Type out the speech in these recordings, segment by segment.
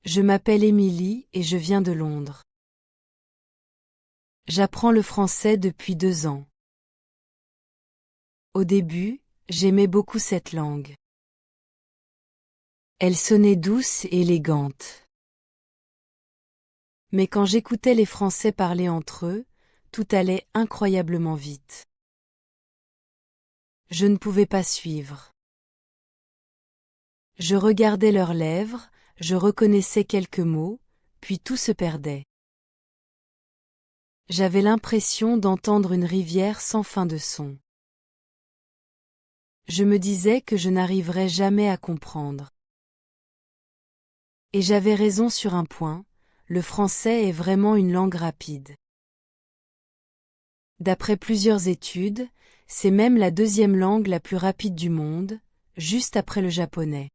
Je m'appelle Émilie et je viens de Londres. J'apprends le français depuis 2 ans. Au début, j'aimais beaucoup cette langue. Elle sonnait douce et élégante. Mais quand j'écoutais les Français parler entre eux, tout allait incroyablement vite. Je ne pouvais pas suivre. Je regardais leurs lèvres, je reconnaissais quelques mots, puis tout se perdait. J'avais l'impression d'entendre une rivière sans fin de son. Je me disais que je n'arriverais jamais à comprendre. Et j'avais raison sur un point, le français est vraiment une langue rapide. D'après plusieurs études, c'est même la 2e langue la plus rapide du monde, juste après le japonais.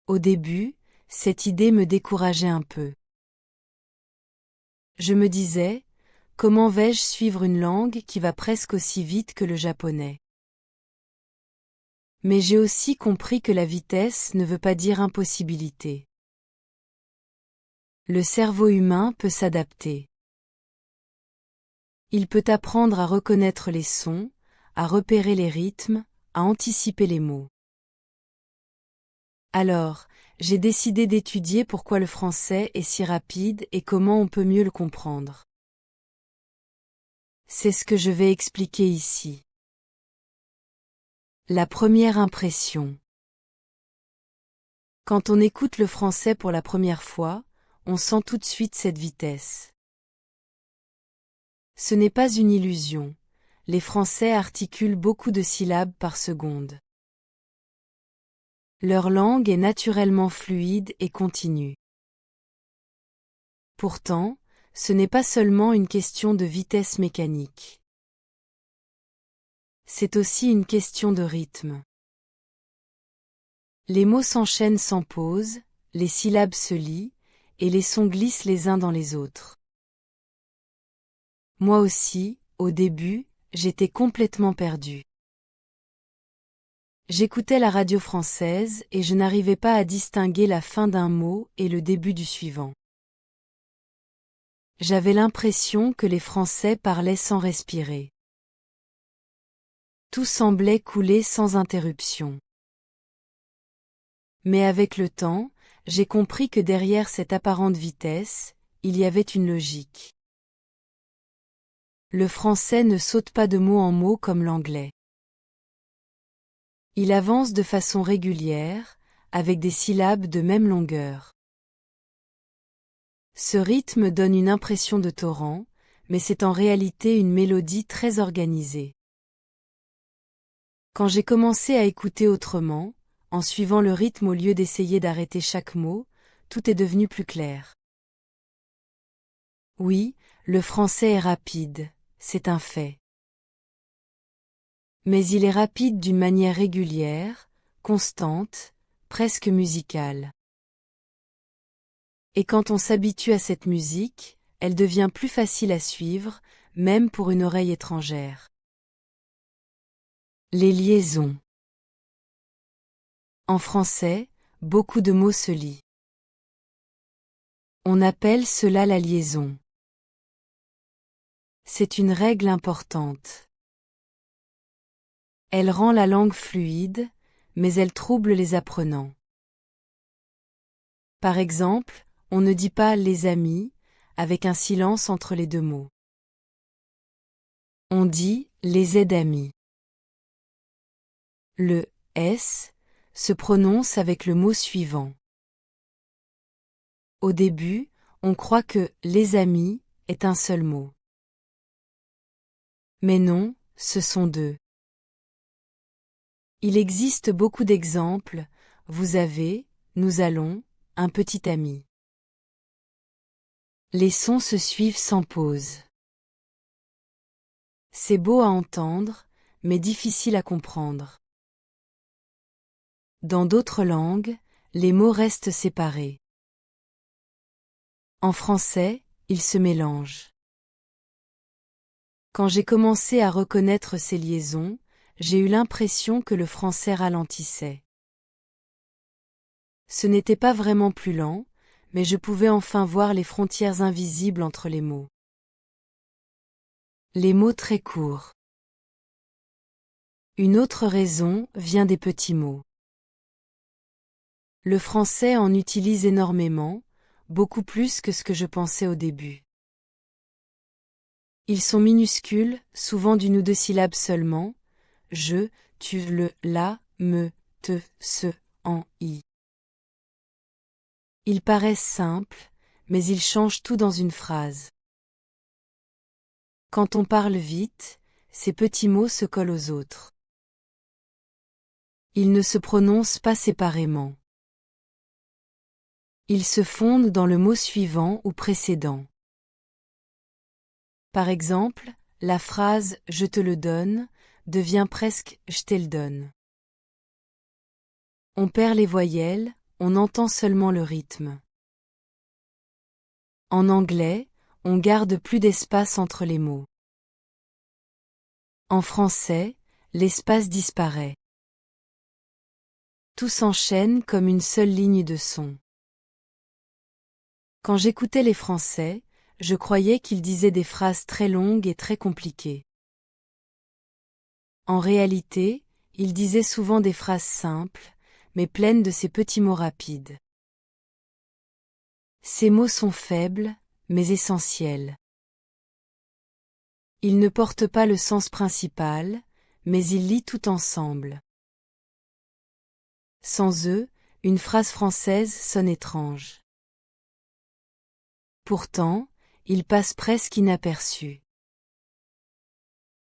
Au début, cette idée me décourageait un peu. Je me disais, comment vais-je suivre une langue qui va presque aussi vite que le japonais? Mais j'ai aussi compris que la vitesse ne veut pas dire impossibilité. Le cerveau humain peut s'adapter. Il peut apprendre à reconnaître les sons, à repérer les rythmes, à anticiper les mots. Alors, j'ai décidé d'étudier pourquoi le français est si rapide et comment on peut mieux le comprendre. C'est ce que je vais expliquer ici. La première impression. Quand on écoute le français pour la première fois, on sent tout de suite cette vitesse. Ce n'est pas une illusion. Les Français articulent beaucoup de syllabes par seconde. Leur langue est naturellement fluide et continue. Pourtant, ce n'est pas seulement une question de vitesse mécanique. C'est aussi une question de rythme. Les mots s'enchaînent sans pause, les syllabes se lient, et les sons glissent les uns dans les autres. Moi aussi, au début, j'étais complètement perdue. J'écoutais la radio française et je n'arrivais pas à distinguer la fin d'un mot et le début du suivant. J'avais l'impression que les Français parlaient sans respirer. Tout semblait couler sans interruption. Mais avec le temps, j'ai compris que derrière cette apparente vitesse, il y avait une logique. Le français ne saute pas de mot en mot comme l'anglais. Il avance de façon régulière, avec des syllabes de même longueur. Ce rythme donne une impression de torrent, mais c'est en réalité une mélodie très organisée. Quand j'ai commencé à écouter autrement, en suivant le rythme au lieu d'essayer d'arrêter chaque mot, tout est devenu plus clair. Oui, le français est rapide, c'est un fait. Mais il est rapide d'une manière régulière, constante, presque musicale. Et quand on s'habitue à cette musique, elle devient plus facile à suivre, même pour une oreille étrangère. Les liaisons. En français, beaucoup de mots se lient. On appelle cela la liaison. C'est une règle importante. Elle rend la langue fluide, mais elle trouble les apprenants. Par exemple, on ne dit pas les amis, avec un silence entre les 2 mots. On dit les aides-amis. Le S se prononce avec le mot suivant. Au début, on croit que les amis est un seul mot. Mais non, ce sont 2. Il existe beaucoup d'exemples, vous avez, nous allons, un petit ami. Les sons se suivent sans pause. C'est beau à entendre, mais difficile à comprendre. Dans d'autres langues, les mots restent séparés. En français, ils se mélangent. Quand j'ai commencé à reconnaître ces liaisons, j'ai eu l'impression que le français ralentissait. Ce n'était pas vraiment plus lent, mais je pouvais enfin voir les frontières invisibles entre les mots. Les mots très courts. Une autre raison vient des petits mots. Le français en utilise énormément, beaucoup plus que ce que je pensais au début. Ils sont minuscules, souvent d'une ou deux syllabes seulement, je, tu, le, la, me, te, ce, en, i. Ils paraissent simples, mais ils changent tout dans une phrase. Quand on parle vite, ces petits mots se collent aux autres. Ils ne se prononcent pas séparément. Ils se fondent dans le mot suivant ou précédent. Par exemple, la phrase « je te le donne » devient presque « je te le donne ». On perd les voyelles, on entend seulement le rythme. En anglais, on garde plus d'espace entre les mots. En français, l'espace disparaît. Tout s'enchaîne comme une seule ligne de son. Quand j'écoutais les Français, je croyais qu'ils disaient des phrases très longues et très compliquées. En réalité, ils disaient souvent des phrases simples, mais pleines de ces petits mots rapides. Ces mots sont faibles, mais essentiels. Ils ne portent pas le sens principal, mais ils lient tout ensemble. Sans eux, une phrase française sonne étrange. Pourtant, ils passent presque inaperçus.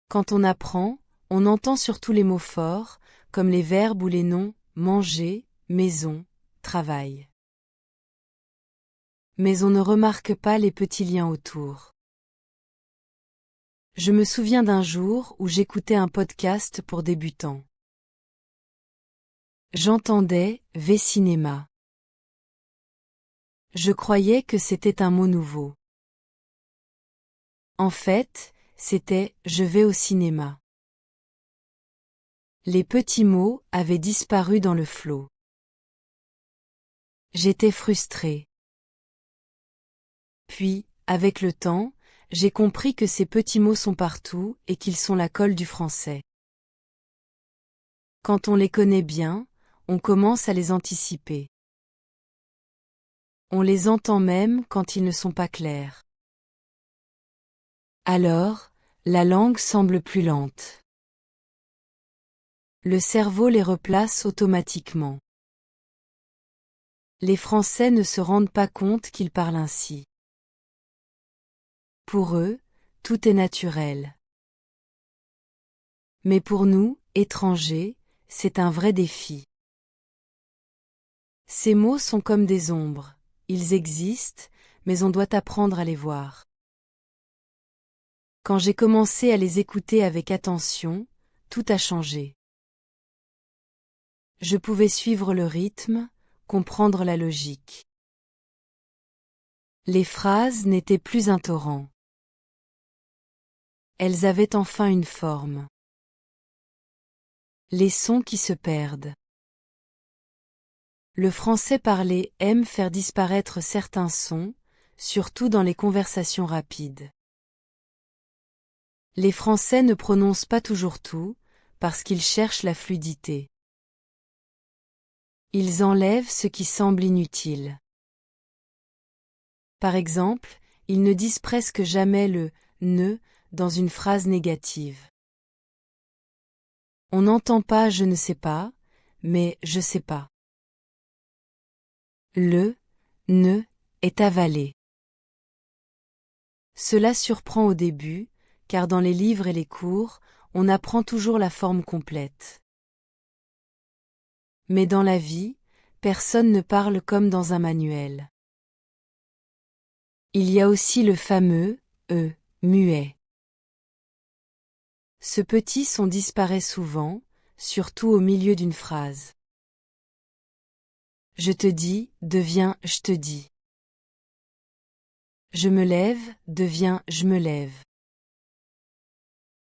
Quand on apprend, on entend surtout les mots forts, comme les verbes ou les noms manger, maison, travail. Mais on ne remarque pas les petits liens autour. Je me souviens d'un jour où j'écoutais un podcast pour débutants. J'entendais « V-cinéma ». Je croyais que c'était un mot nouveau. En fait, c'était « je vais au cinéma ». Les petits mots avaient disparu dans le flot. J'étais frustrée. Puis, avec le temps, j'ai compris que ces petits mots sont partout et qu'ils sont la colle du français. Quand on les connaît bien, on commence à les anticiper. On les entend même quand ils ne sont pas clairs. Alors, la langue semble plus lente. Le cerveau les replace automatiquement. Les Français ne se rendent pas compte qu'ils parlent ainsi. Pour eux, tout est naturel. Mais pour nous, étrangers, c'est un vrai défi. Ces mots sont comme des ombres, ils existent, mais on doit apprendre à les voir. Quand j'ai commencé à les écouter avec attention, tout a changé. Je pouvais suivre le rythme, comprendre la logique. Les phrases n'étaient plus un torrent. Elles avaient enfin une forme. Les sons qui se perdent. Le français parlé aime faire disparaître certains sons, surtout dans les conversations rapides. Les Français ne prononcent pas toujours tout, parce qu'ils cherchent la fluidité. Ils enlèvent ce qui semble inutile. Par exemple, ils ne disent presque jamais le « ne » dans une phrase négative. On n'entend pas « je ne sais pas », mais « je sais pas ». Le « ne » est avalé. Cela surprend au début, car dans les livres et les cours, on apprend toujours la forme complète. Mais dans la vie, personne ne parle comme dans un manuel. Il y a aussi le fameux « e » muet. Ce petit son disparaît souvent, surtout au milieu d'une phrase. Je te dis devient je te dis. Je me lève devient je me lève.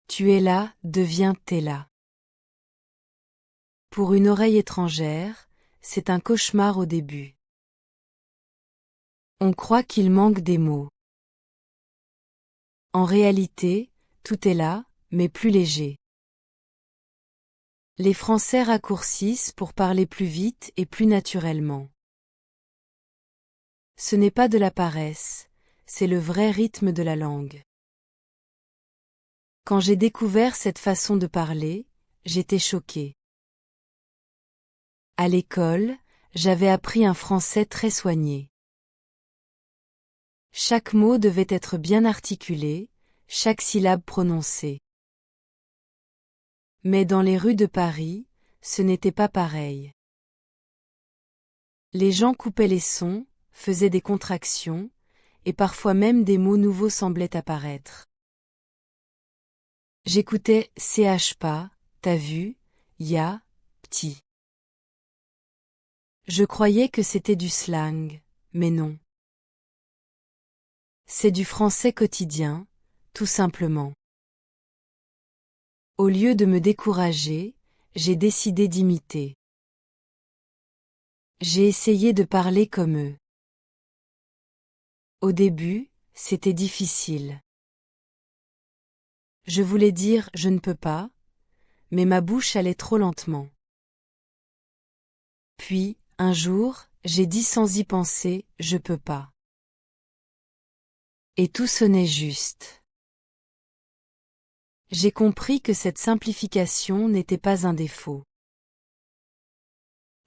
Tu es là devient t'es là. Pour une oreille étrangère, c'est un cauchemar au début. On croit qu'il manque des mots. En réalité, tout est là, mais plus léger. Les Français raccourcissent pour parler plus vite et plus naturellement. Ce n'est pas de la paresse, c'est le vrai rythme de la langue. Quand j'ai découvert cette façon de parler, j'étais choquée. À l'école, j'avais appris un français très soigné. Chaque mot devait être bien articulé, chaque syllabe prononcée. Mais dans les rues de Paris, ce n'était pas pareil. Les gens coupaient les sons, faisaient des contractions, et parfois même des mots nouveaux semblaient apparaître. J'écoutais ch pas, t'as vu, ya, petit. Je croyais que c'était du slang, mais non. C'est du français quotidien, tout simplement. Au lieu de me décourager, j'ai décidé d'imiter. J'ai essayé de parler comme eux. Au début, c'était difficile. Je voulais dire je ne peux pas, mais ma bouche allait trop lentement. Puis, un jour, j'ai dit sans y penser je peux pas. Et tout sonnait juste. J'ai compris que cette simplification n'était pas un défaut.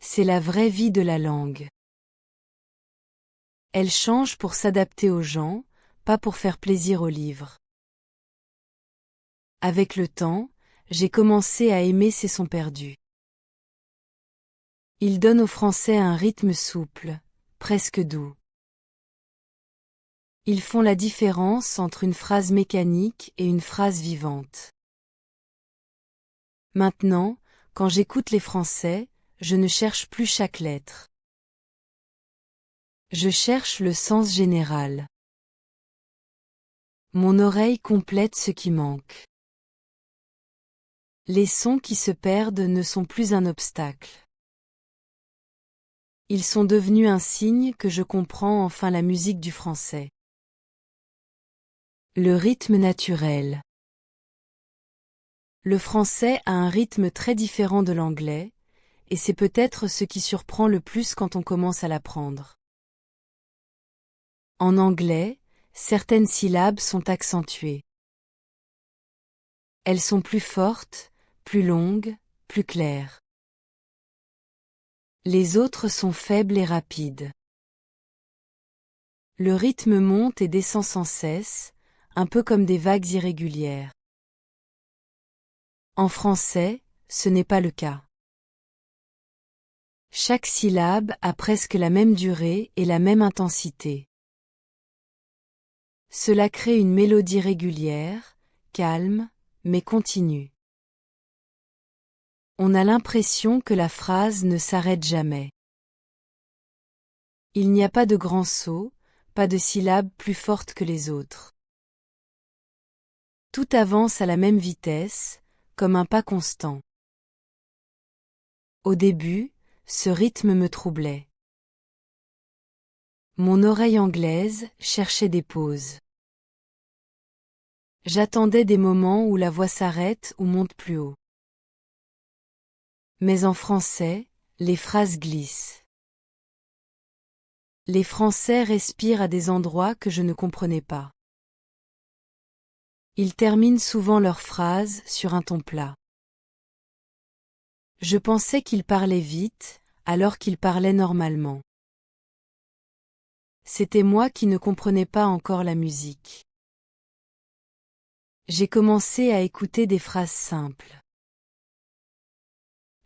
C'est la vraie vie de la langue. Elle change pour s'adapter aux gens, pas pour faire plaisir aux livres. Avec le temps, j'ai commencé à aimer ces sons perdus. Ils donnent au français un rythme souple, presque doux. Ils font la différence entre une phrase mécanique et une phrase vivante. Maintenant, quand j'écoute les Français, je ne cherche plus chaque lettre. Je cherche le sens général. Mon oreille complète ce qui manque. Les sons qui se perdent ne sont plus un obstacle. Ils sont devenus un signe que je comprends enfin la musique du français. Le rythme naturel. Le français a un rythme très différent de l'anglais, et c'est peut-être ce qui surprend le plus quand on commence à l'apprendre. En anglais, certaines syllabes sont accentuées. Elles sont plus fortes, plus longues, plus claires. Les autres sont faibles et rapides. Le rythme monte et descend sans cesse, un peu comme des vagues irrégulières. En français, ce n'est pas le cas. Chaque syllabe a presque la même durée et la même intensité. Cela crée une mélodie régulière, calme, mais continue. On a l'impression que la phrase ne s'arrête jamais. Il n'y a pas de grands sauts, pas de syllabes plus fortes que les autres. Tout avance à la même vitesse, comme un pas constant. Au début, ce rythme me troublait. Mon oreille anglaise cherchait des pauses. J'attendais des moments où la voix s'arrête ou monte plus haut. Mais en français, les phrases glissent. Les Français respirent à des endroits que je ne comprenais pas. Ils terminent souvent leurs phrases sur un ton plat. Je pensais qu'ils parlaient vite, alors qu'ils parlaient normalement. C'était moi qui ne comprenais pas encore la musique. J'ai commencé à écouter des phrases simples.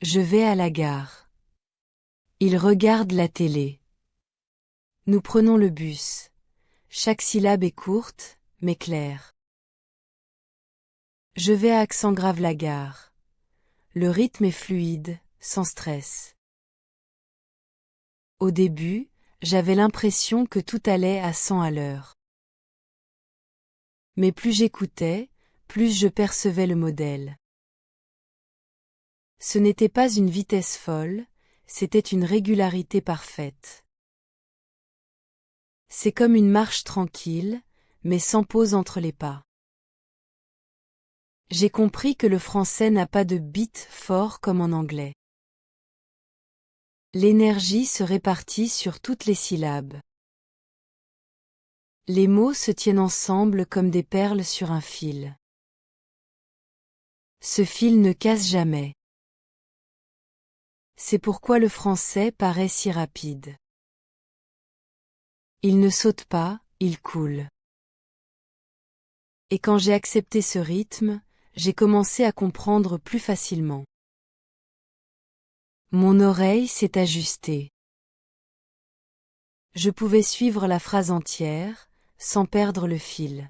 Je vais à la gare. Ils regardent la télé. Nous prenons le bus. Chaque syllabe est courte, mais claire. Je vais à accent grave la gare. Le rythme est fluide, sans stress. Au début, j'avais l'impression que tout allait à 100 à l'heure. Mais plus j'écoutais, plus je percevais le modèle. Ce n'était pas une vitesse folle, c'était une régularité parfaite. C'est comme une marche tranquille, mais sans pause entre les pas. J'ai compris que le français n'a pas de beat fort comme en anglais. L'énergie se répartit sur toutes les syllabes. Les mots se tiennent ensemble comme des perles sur un fil. Ce fil ne casse jamais. C'est pourquoi le français paraît si rapide. Il ne saute pas, il coule. Et quand j'ai accepté ce rythme, j'ai commencé à comprendre plus facilement. Mon oreille s'est ajustée. Je pouvais suivre la phrase entière, sans perdre le fil.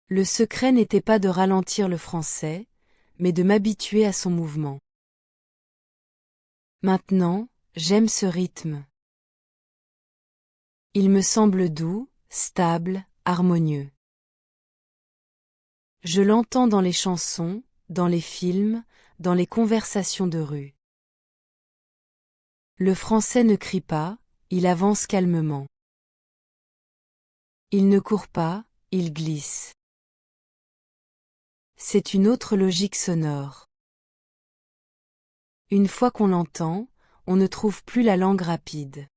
Le secret n'était pas de ralentir le français, mais de m'habituer à son mouvement. Maintenant, j'aime ce rythme. Il me semble doux, stable, harmonieux. Je l'entends dans les chansons, dans les films, dans les conversations de rue. Le français ne crie pas, il avance calmement. Il ne court pas, il glisse. C'est une autre logique sonore. Une fois qu'on l'entend, on ne trouve plus la langue rapide.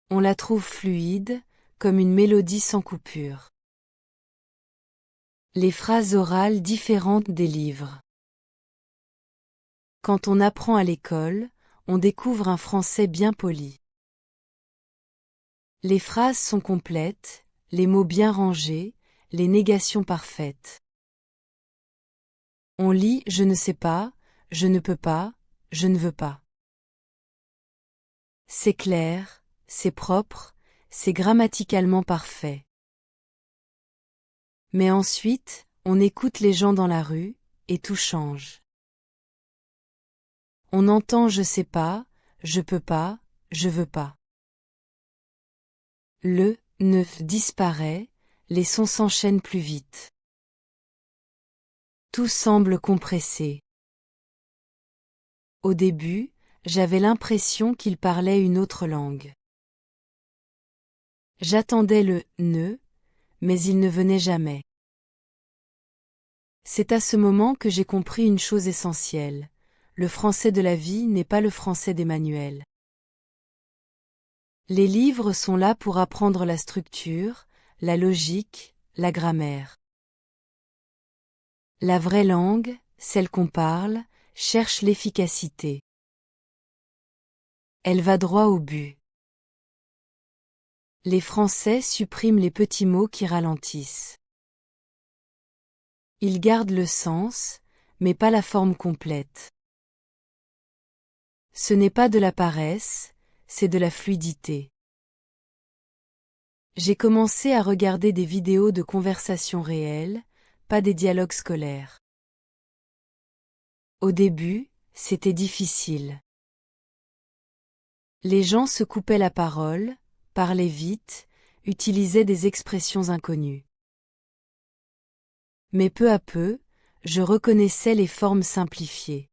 On la trouve fluide, comme une mélodie sans coupure. Les phrases orales différentes des livres. Quand on apprend à l'école, on découvre un français bien poli. Les phrases sont complètes, les mots bien rangés, les négations parfaites. On lit « je ne sais pas »,« je ne peux pas »,« je ne veux pas ». C'est clair, c'est propre, c'est grammaticalement parfait. Mais ensuite, on écoute les gens dans la rue, et tout change. On entend « je sais pas »,« je peux pas »,« je veux pas ». Le « ne » disparaît, les sons s'enchaînent plus vite. Tout semble compressé. Au début, j'avais l'impression qu'il parlait une autre langue. J'attendais le « ne », mais il ne venait jamais. C'est à ce moment que j'ai compris une chose essentielle. Le français de la vie n'est pas le français des manuels. Les livres sont là pour apprendre la structure, la logique, la grammaire. La vraie langue, celle qu'on parle, cherche l'efficacité. Elle va droit au but. Les Français suppriment les petits mots qui ralentissent. Ils gardent le sens, mais pas la forme complète. Ce n'est pas de la paresse, c'est de la fluidité. J'ai commencé à regarder des vidéos de conversations réelles, pas des dialogues scolaires. Au début, c'était difficile. Les gens se coupaient la parole, parlaient vite, utilisaient des expressions inconnues. Mais peu à peu, je reconnaissais les formes simplifiées.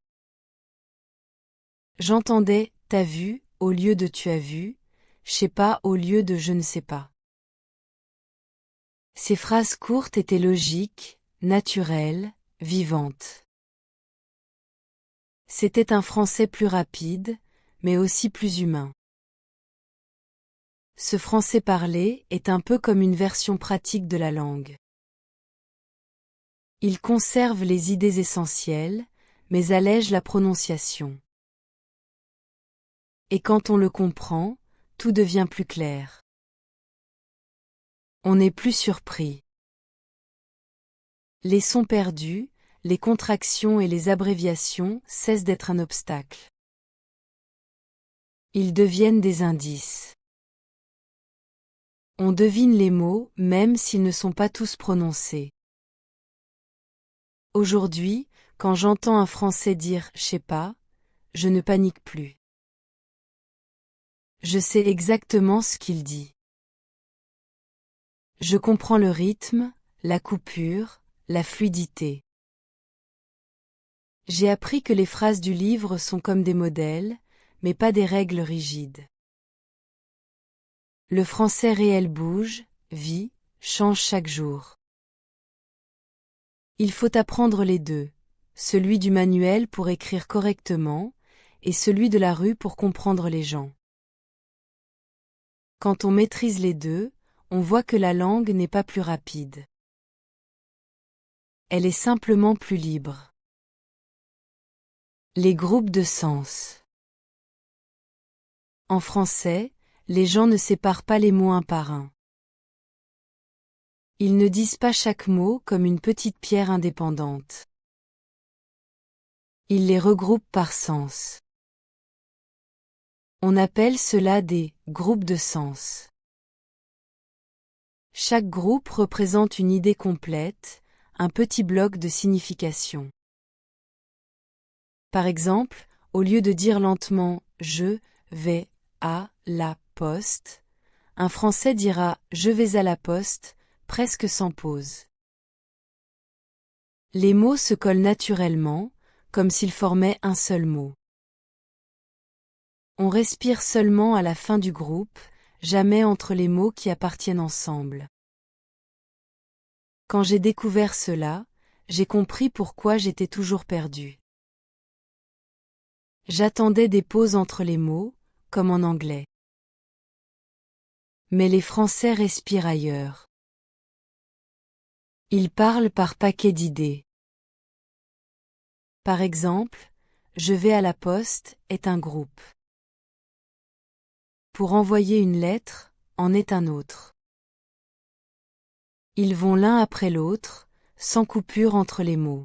J'entendais « t'as vu » au lieu de « tu as vu », « je sais pas » au lieu de « je ne sais pas ». Ces phrases courtes étaient logiques, naturelles, vivantes. C'était un français plus rapide, mais aussi plus humain. Ce français parlé est un peu comme une version pratique de la langue. Il conserve les idées essentielles, mais allège la prononciation. Et quand on le comprend, tout devient plus clair. On n'est plus surpris. Les sons perdus, les contractions et les abréviations cessent d'être un obstacle. Ils deviennent des indices. On devine les mots même s'ils ne sont pas tous prononcés. Aujourd'hui, quand j'entends un Français dire « je sais pas », je ne panique plus. Je sais exactement ce qu'il dit. Je comprends le rythme, la coupure, la fluidité. J'ai appris que les phrases du livre sont comme des modèles, mais pas des règles rigides. Le français réel bouge, vit, change chaque jour. Il faut apprendre les deux, celui du manuel pour écrire correctement, et celui de la rue pour comprendre les gens. Quand on maîtrise les deux, on voit que la langue n'est pas plus rapide. Elle est simplement plus libre. Les groupes de sens. En français, les gens ne séparent pas les mots un par un. Ils ne disent pas chaque mot comme une petite pierre indépendante. Ils les regroupent par sens. On appelle cela des groupes de sens. Chaque groupe représente une idée complète, un petit bloc de signification. Par exemple, au lieu de dire lentement « je vais à la poste », un Français dira « je vais à la poste » presque sans pause. Les mots se collent naturellement, comme s'ils formaient un seul mot. On respire seulement à la fin du groupe, jamais entre les mots qui appartiennent ensemble. Quand j'ai découvert cela, j'ai compris pourquoi j'étais toujours perdu. J'attendais des pauses entre les mots, comme en anglais. Mais les Français respirent ailleurs. Ils parlent par paquets d'idées. Par exemple, je vais à la poste est un groupe. Pour envoyer une lettre, en est un autre. Ils vont l'un après l'autre, sans coupure entre les mots.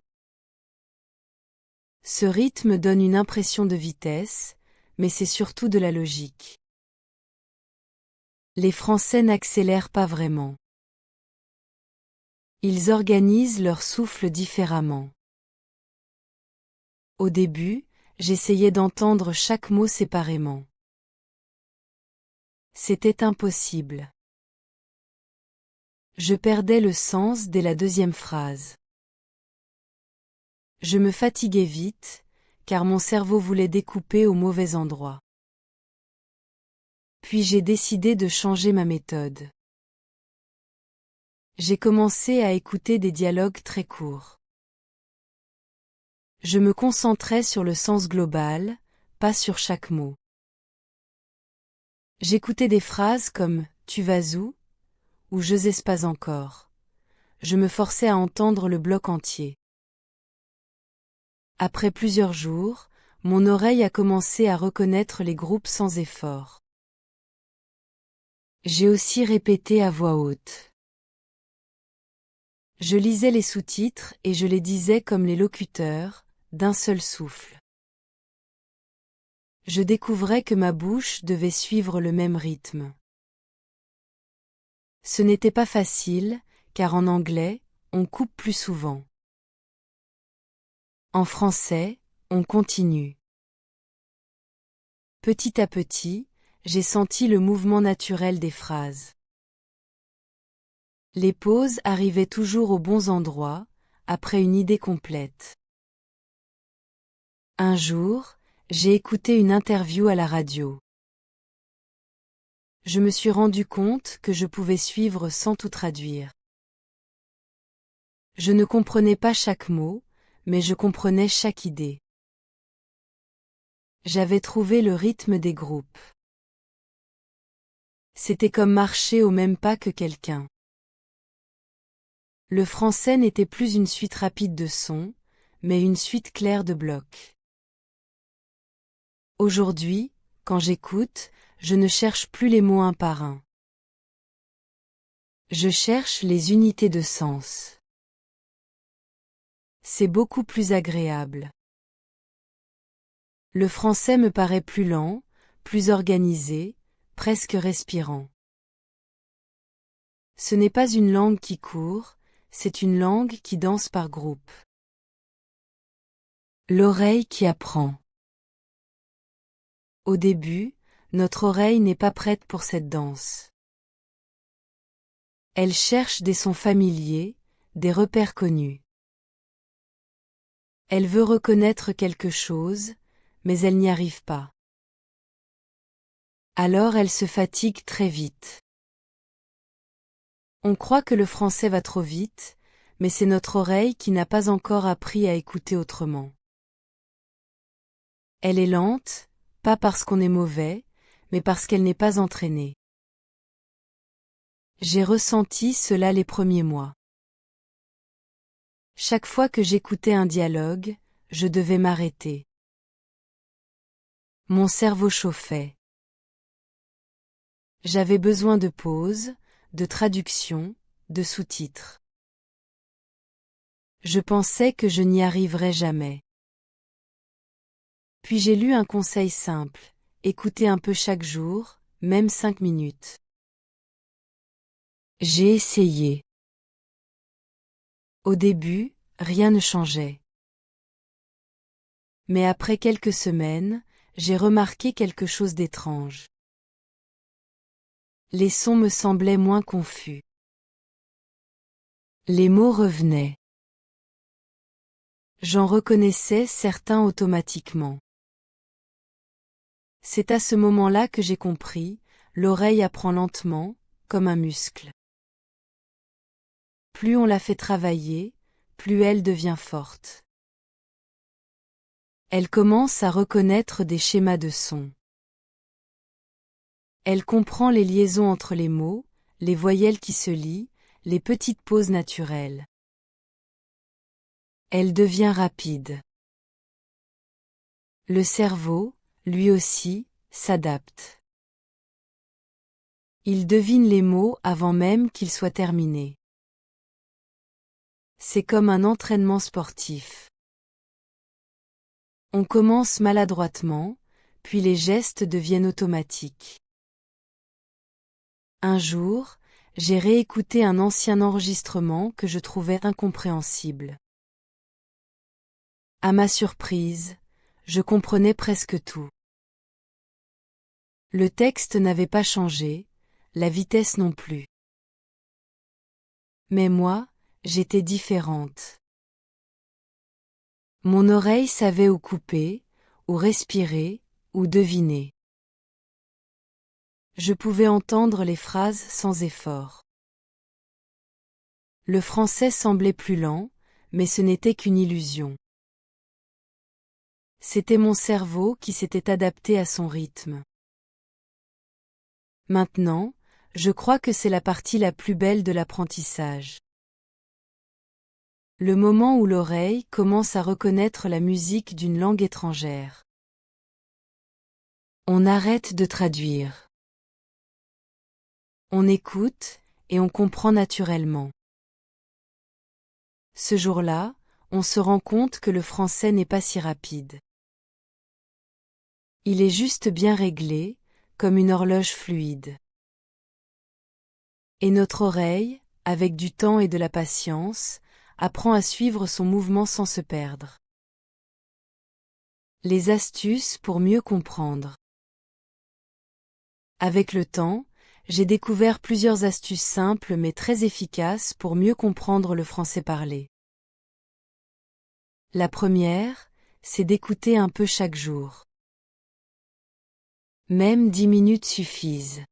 Ce rythme donne une impression de vitesse, mais c'est surtout de la logique. Les Français n'accélèrent pas vraiment. Ils organisent leur souffle différemment. Au début, j'essayais d'entendre chaque mot séparément. C'était impossible. Je perdais le sens dès la deuxième phrase. Je me fatiguais vite, car mon cerveau voulait découper au mauvais endroit. Puis j'ai décidé de changer ma méthode. J'ai commencé à écouter des dialogues très courts. Je me concentrais sur le sens global, pas sur chaque mot. J'écoutais des phrases comme « tu vas où ?» ou « je sais pas encore ». Je me forçais à entendre le bloc entier. Après plusieurs jours, mon oreille a commencé à reconnaître les groupes sans effort. J'ai aussi répété à voix haute. Je lisais les sous-titres et je les disais comme les locuteurs, d'un seul souffle. Je découvrais que ma bouche devait suivre le même rythme. Ce n'était pas facile, car en anglais, on coupe plus souvent. En français, on continue. Petit à petit, j'ai senti le mouvement naturel des phrases. Les pauses arrivaient toujours aux bons endroits, après une idée complète. Un jour, j'ai écouté une interview à la radio. Je me suis rendu compte que je pouvais suivre sans tout traduire. Je ne comprenais pas chaque mot, mais je comprenais chaque idée. J'avais trouvé le rythme des groupes. C'était comme marcher au même pas que quelqu'un. Le français n'était plus une suite rapide de sons, mais une suite claire de blocs. Aujourd'hui, quand j'écoute, je ne cherche plus les mots un par un. Je cherche les unités de sens. C'est beaucoup plus agréable. Le français me paraît plus lent, plus organisé, presque respirant. Ce n'est pas une langue qui court, c'est une langue qui danse par groupe. L'oreille qui apprend. Au début, notre oreille n'est pas prête pour cette danse. Elle cherche des sons familiers, des repères connus. Elle veut reconnaître quelque chose, mais elle n'y arrive pas. Alors elle se fatigue très vite. On croit que le français va trop vite, mais c'est notre oreille qui n'a pas encore appris à écouter autrement. Elle est lente, pas parce qu'on est mauvais, mais parce qu'elle n'est pas entraînée. J'ai ressenti cela les premiers mois. Chaque fois que j'écoutais un dialogue, je devais m'arrêter. Mon cerveau chauffait. J'avais besoin de pause, de traduction, de sous-titres. Je pensais que je n'y arriverais jamais. Puis j'ai lu un conseil simple, écouter un peu chaque jour, même 5 minutes. J'ai essayé. Au début, rien ne changeait. Mais après quelques semaines, j'ai remarqué quelque chose d'étrange. Les sons me semblaient moins confus. Les mots revenaient. J'en reconnaissais certains automatiquement. C'est à ce moment-là que j'ai compris, l'oreille apprend lentement, comme un muscle. Plus on la fait travailler, plus elle devient forte. Elle commence à reconnaître des schémas de sons. Elle comprend les liaisons entre les mots, les voyelles qui se lient, les petites pauses naturelles. Elle devient rapide. Le cerveau, lui aussi, s'adapte. Il devine les mots avant même qu'ils soient terminés. C'est comme un entraînement sportif. On commence maladroitement, puis les gestes deviennent automatiques. Un jour, j'ai réécouté un ancien enregistrement que je trouvais incompréhensible. À ma surprise, je comprenais presque tout. Le texte n'avait pas changé, la vitesse non plus. Mais moi, j'étais différente. Mon oreille savait où couper, où respirer, où deviner. Je pouvais entendre les phrases sans effort. Le français semblait plus lent, mais ce n'était qu'une illusion. C'était mon cerveau qui s'était adapté à son rythme. Maintenant, je crois que c'est la partie la plus belle de l'apprentissage. Le moment où l'oreille commence à reconnaître la musique d'une langue étrangère. On arrête de traduire. On écoute, et on comprend naturellement. Ce jour-là, on se rend compte que le français n'est pas si rapide. Il est juste bien réglé, comme une horloge fluide. Et notre oreille, avec du temps et de la patience, apprend à suivre son mouvement sans se perdre. Les astuces pour mieux comprendre. Avec le temps, j'ai découvert plusieurs astuces simples mais très efficaces pour mieux comprendre le français parlé. La première, c'est d'écouter un peu chaque jour. Même 10 minutes suffisent.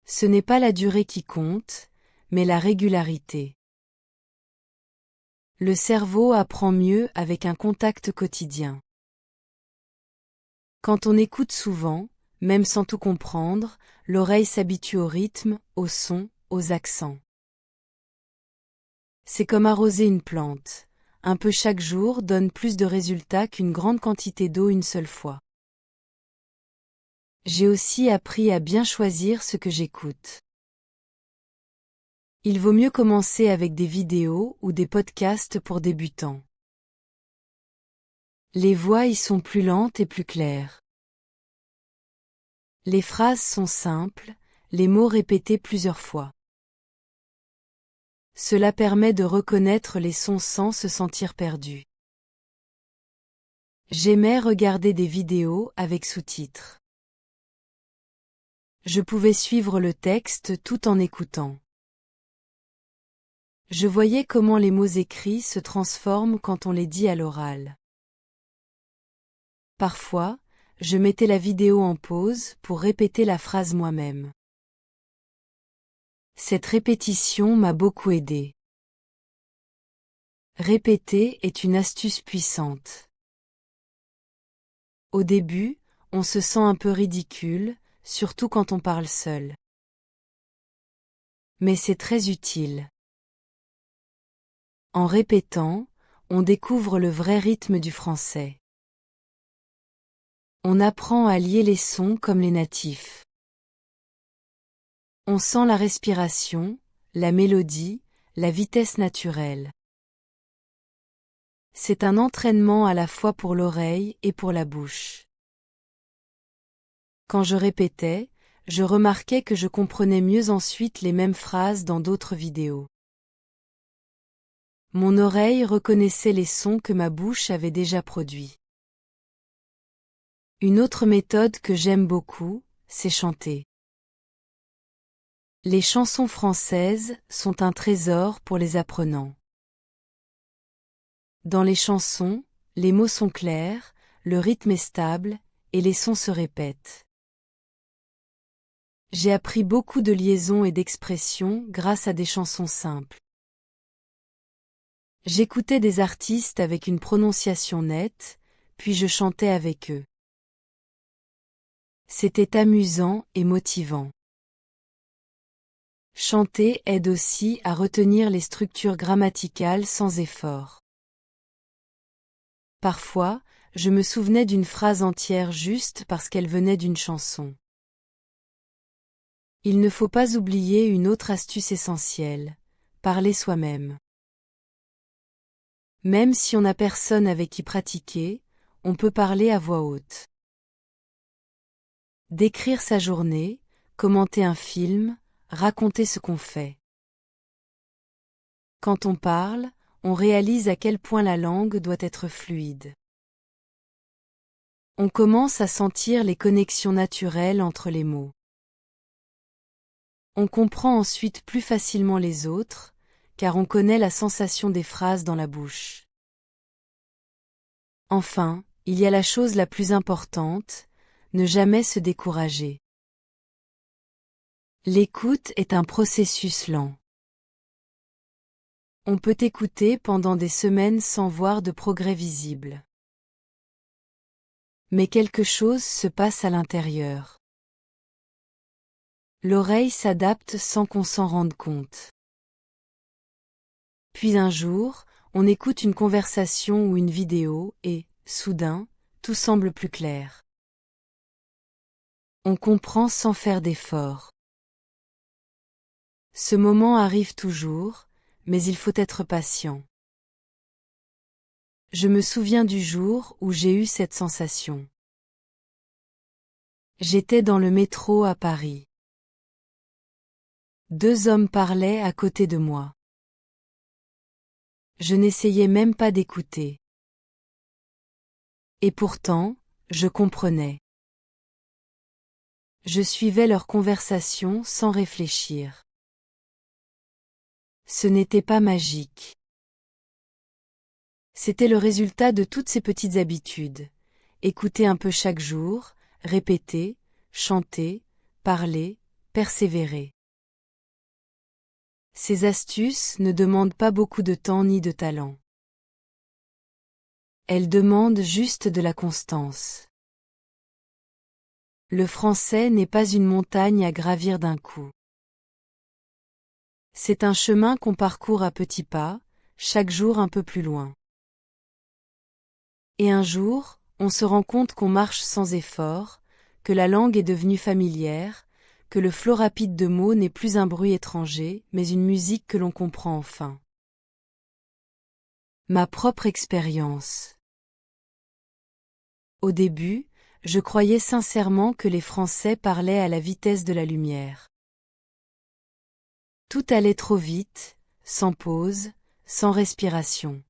Ce n'est pas la durée qui compte, mais la régularité. Le cerveau apprend mieux avec un contact quotidien. Quand on écoute souvent, même sans tout comprendre, l'oreille s'habitue au rythme, au son, aux accents. C'est comme arroser une plante. Un peu chaque jour donne plus de résultats qu'une grande quantité d'eau une seule fois. J'ai aussi appris à bien choisir ce que j'écoute. Il vaut mieux commencer avec des vidéos ou des podcasts pour débutants. Les voix y sont plus lentes et plus claires. Les phrases sont simples, les mots répétés plusieurs fois. Cela permet de reconnaître les sons sans se sentir perdu. J'aimais regarder des vidéos avec sous-titres. Je pouvais suivre le texte tout en écoutant. Je voyais comment les mots écrits se transforment quand on les dit à l'oral. Parfois, je mettais la vidéo en pause pour répéter la phrase moi-même. Cette répétition m'a beaucoup aidé. Répéter est une astuce puissante. Au début, on se sent un peu ridicule, surtout quand on parle seul. Mais c'est très utile. En répétant, on découvre le vrai rythme du français. On apprend à lier les sons comme les natifs. On sent la respiration, la mélodie, la vitesse naturelle. C'est un entraînement à la fois pour l'oreille et pour la bouche. Quand je répétais, je remarquais que je comprenais mieux ensuite les mêmes phrases dans d'autres vidéos. Mon oreille reconnaissait les sons que ma bouche avait déjà produits. Une autre méthode que j'aime beaucoup, c'est chanter. Les chansons françaises sont un trésor pour les apprenants. Dans les chansons, les mots sont clairs, le rythme est stable, et les sons se répètent. J'ai appris beaucoup de liaisons et d'expressions grâce à des chansons simples. J'écoutais des artistes avec une prononciation nette, puis je chantais avec eux. C'était amusant et motivant. Chanter aide aussi à retenir les structures grammaticales sans effort. Parfois, je me souvenais d'une phrase entière juste parce qu'elle venait d'une chanson. Il ne faut pas oublier une autre astuce essentielle, parler soi-même. Même si on n'a personne avec qui pratiquer, on peut parler à voix haute. Décrire sa journée, commenter un film, raconter ce qu'on fait. Quand on parle, on réalise à quel point la langue doit être fluide. On commence à sentir les connexions naturelles entre les mots. On comprend ensuite plus facilement les autres, car on connaît la sensation des phrases dans la bouche. Enfin, il y a la chose la plus importante, ne jamais se décourager. L'écoute est un processus lent. On peut écouter pendant des semaines sans voir de progrès visible. Mais quelque chose se passe à l'intérieur. L'oreille s'adapte sans qu'on s'en rende compte. Puis un jour, on écoute une conversation ou une vidéo et, soudain, tout semble plus clair. On comprend sans faire d'effort. Ce moment arrive toujours, mais il faut être patient. Je me souviens du jour où j'ai eu cette sensation. J'étais dans le métro à Paris. 2 hommes parlaient à côté de moi. Je n'essayais même pas d'écouter. Et pourtant, je comprenais. Je suivais leur conversation sans réfléchir. Ce n'était pas magique. C'était le résultat de toutes ces petites habitudes. Écouter un peu chaque jour, répéter, chanter, parler, persévérer. Ces astuces ne demandent pas beaucoup de temps ni de talent. Elles demandent juste de la constance. Le français n'est pas une montagne à gravir d'un coup. C'est un chemin qu'on parcourt à petits pas, chaque jour un peu plus loin. Et un jour, on se rend compte qu'on marche sans effort, que la langue est devenue familière, que le flot rapide de mots n'est plus un bruit étranger, mais une musique que l'on comprend enfin. Ma propre expérience. Au début, je croyais sincèrement que les Français parlaient à la vitesse de la lumière. Tout allait trop vite, sans pause, sans respiration.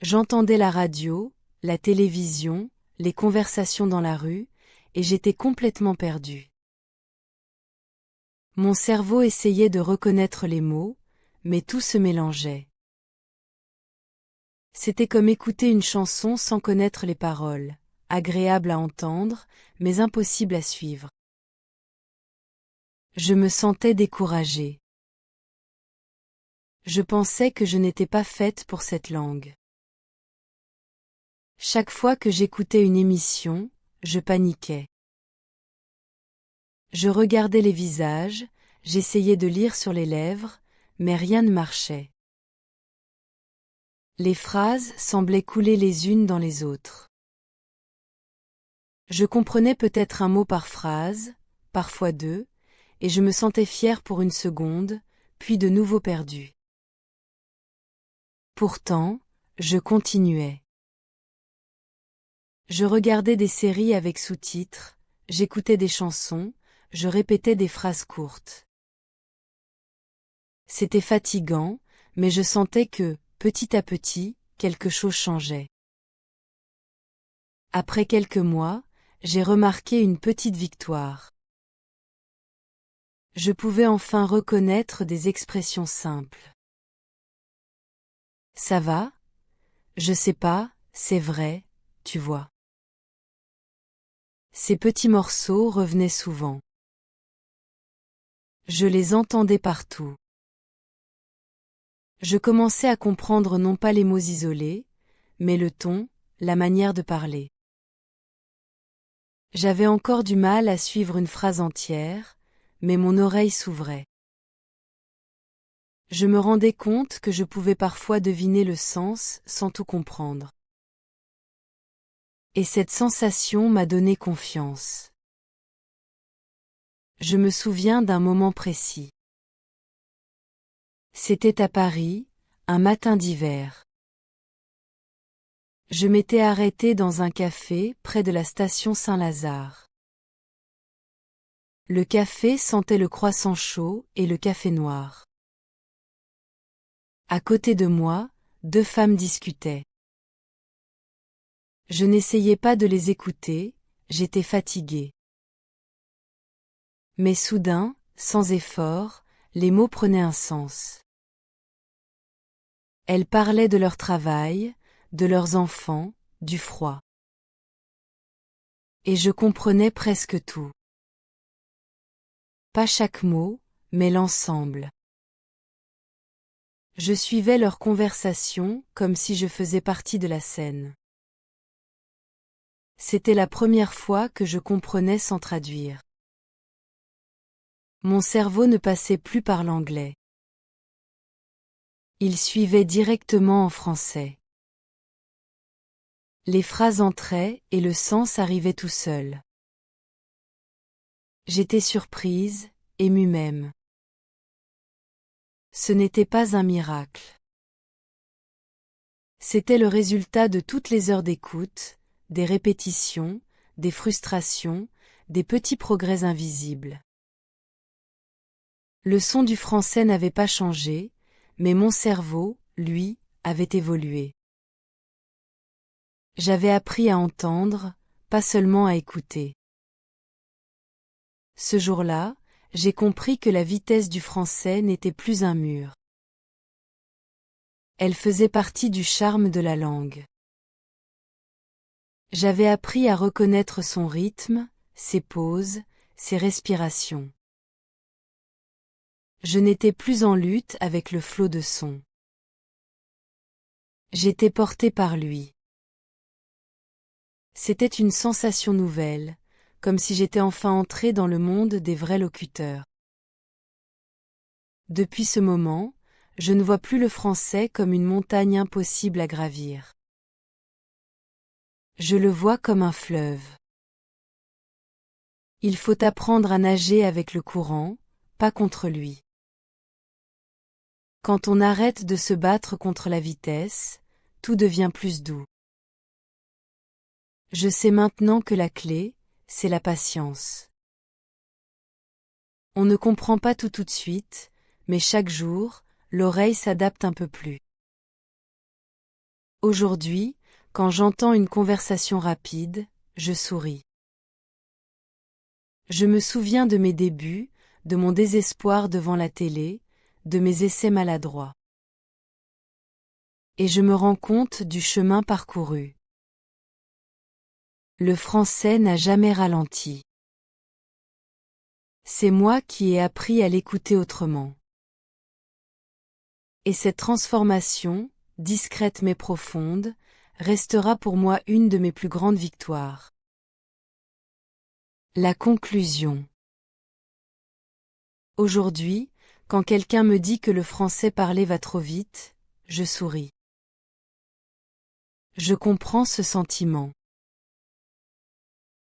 J'entendais la radio, la télévision, les conversations dans la rue, et j'étais complètement perdue. Mon cerveau essayait de reconnaître les mots, mais tout se mélangeait. C'était comme écouter une chanson sans connaître les paroles, agréable à entendre, mais impossible à suivre. Je me sentais découragée. Je pensais que je n'étais pas faite pour cette langue. Chaque fois que j'écoutais une émission, je paniquais. Je regardais les visages, j'essayais de lire sur les lèvres, mais rien ne marchait. Les phrases semblaient couler les unes dans les autres. Je comprenais peut-être un mot par phrase, parfois deux, et je me sentais fière pour une seconde, puis de nouveau perdue. Pourtant, je continuais. Je regardais des séries avec sous-titres, j'écoutais des chansons, je répétais des phrases courtes. C'était fatigant, mais je sentais que, petit à petit, quelque chose changeait. Après quelques mois, j'ai remarqué une petite victoire. Je pouvais enfin reconnaître des expressions simples. Ça va? Je sais pas, c'est vrai, tu vois. Ces petits morceaux revenaient souvent. Je les entendais partout. Je commençais à comprendre non pas les mots isolés, mais le ton, la manière de parler. J'avais encore du mal à suivre une phrase entière, mais mon oreille s'ouvrait. Je me rendais compte que je pouvais parfois deviner le sens sans tout comprendre. Et cette sensation m'a donné confiance. Je me souviens d'un moment précis. C'était à Paris, un matin d'hiver. Je m'étais arrêtée dans un café près de la station Saint-Lazare. Le café sentait le croissant chaud et le café noir. À côté de moi, deux femmes discutaient. Je n'essayais pas de les écouter, j'étais fatiguée. Mais soudain, sans effort, les mots prenaient un sens. Elles parlaient de leur travail, de leurs enfants, du froid. Et je comprenais presque tout. Pas chaque mot, mais l'ensemble. Je suivais leur conversation comme si je faisais partie de la scène. C'était la première fois que je comprenais sans traduire. Mon cerveau ne passait plus par l'anglais. Il suivait directement en français. Les phrases entraient et le sens arrivait tout seul. J'étais surprise, émue même. Ce n'était pas un miracle. C'était le résultat de toutes les heures d'écoute, des répétitions, des frustrations, des petits progrès invisibles. Le son du français n'avait pas changé, mais mon cerveau, lui, avait évolué. J'avais appris à entendre, pas seulement à écouter. Ce jour-là, j'ai compris que la vitesse du français n'était plus un mur. Elle faisait partie du charme de la langue. J'avais appris à reconnaître son rythme, ses pauses, ses respirations. Je n'étais plus en lutte avec le flot de sons. J'étais portée par lui. C'était une sensation nouvelle, comme si j'étais enfin entrée dans le monde des vrais locuteurs. Depuis ce moment, je ne vois plus le français comme une montagne impossible à gravir. Je le vois comme un fleuve. Il faut apprendre à nager avec le courant, pas contre lui. Quand on arrête de se battre contre la vitesse, tout devient plus doux. Je sais maintenant que la clé, c'est la patience. On ne comprend pas tout de suite, mais chaque jour, l'oreille s'adapte un peu plus. Aujourd'hui, quand j'entends une conversation rapide, je souris. Je me souviens de mes débuts, de mon désespoir devant la télé, de mes essais maladroits. Et je me rends compte du chemin parcouru. Le français n'a jamais ralenti. C'est moi qui ai appris à l'écouter autrement. Et cette transformation, discrète mais profonde, restera pour moi une de mes plus grandes victoires. La conclusion. Aujourd'hui, quand quelqu'un me dit que le français parlé va trop vite, je souris. Je comprends ce sentiment.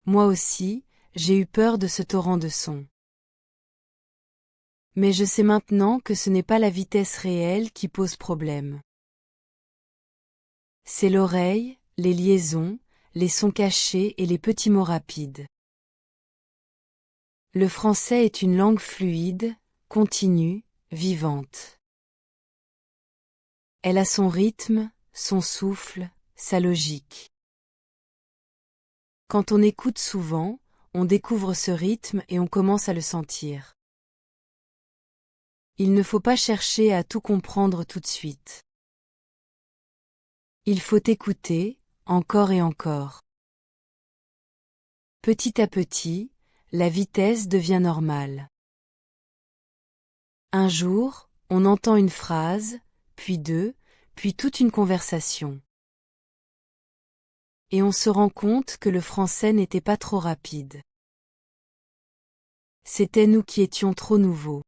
Moi aussi, j'ai eu peur de ce torrent de sons. Mais je sais maintenant que ce n'est pas la vitesse réelle qui pose problème. C'est l'oreille, les liaisons, les sons cachés et les petits mots rapides. Le français est une langue fluide, continue, vivante. Elle a son rythme, son souffle, sa logique. Quand on écoute souvent, on découvre ce rythme et on commence à le sentir. Il ne faut pas chercher à tout comprendre tout de suite. Il faut écouter, encore et encore. Petit à petit, la vitesse devient normale. Un jour, on entend une phrase, puis deux, puis toute une conversation. Et on se rend compte que le français n'était pas trop rapide. C'était nous qui étions trop nouveaux.